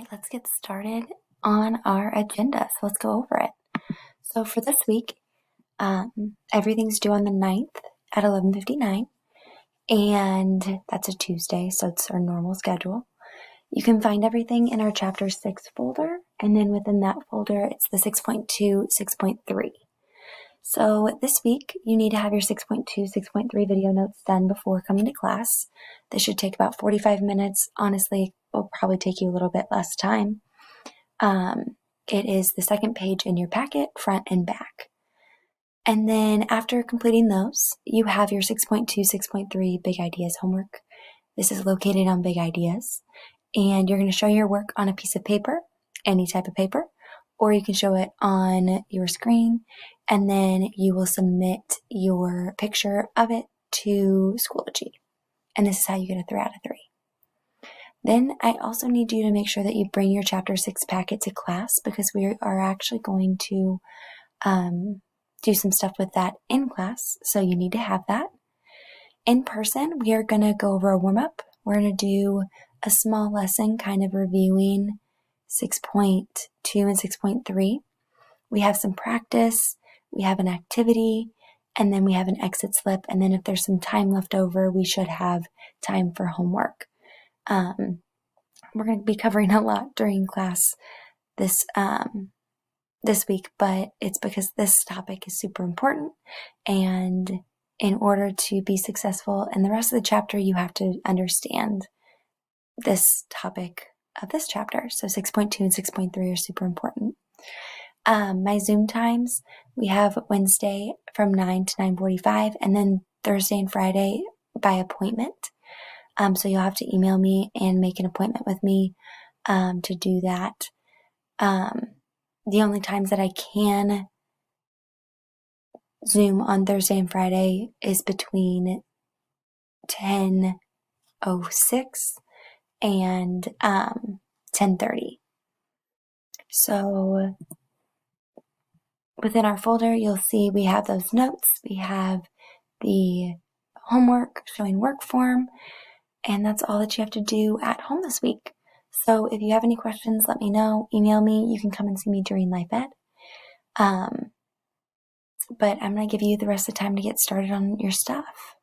right, let's get started on our agenda. So let's go over it. So for this week, everything's due on the 9th at 11:59, and that's a Tuesday, so it's our normal schedule. You can find everything in our Chapter 6 folder, and then within that folder, it's the 6.2, 6.3. So this week, you need to have your 6.2, 6.3 video notes done before coming to class. This should take about 45 minutes. Honestly, it will probably take you a little bit less time. It is the second page in your packet, front and back. And then after completing those, you have your 6.2, 6.3 Big Ideas homework. This is located on Big Ideas. And you're going to show your work on a piece of paper, any type of paper, or you can show it on your screen, and then you will submit your picture of it to Schoology. And this is how you get a 3 out of 3. Then I also need you to make sure that you bring your Chapter 6 packet to class, because we are actually going to do some stuff with that in class, so you need to have that. In person, we are going to go over a warm-up. We're going to do a small lesson kind of reviewing 6.2 and 6.3. We have some practice, we have an activity, and then we have an exit slip. And then if there's some time left over, we should have time for homework. We're going to be covering a lot during class this week, but it's because this topic is super important. And in order to be successful in the rest of the chapter, you have to understand this topic of this chapter. So 6.2 and 6.3 are super important. My Zoom times, we have Wednesday from 9 to 9:45, and then Thursday and Friday by appointment. So you'll have to email me and make an appointment with me to do that. The only times that I can Zoom on Thursday and Friday is between 10:06 and 10:30. So within our folder, you'll see we have those notes. We have the homework showing work form, and that's all that you have to do at home this week. So if you have any questions, let me know. Email me. You can come and see me during Life Ed. But I'm going to give you the rest of the time to get started on your stuff.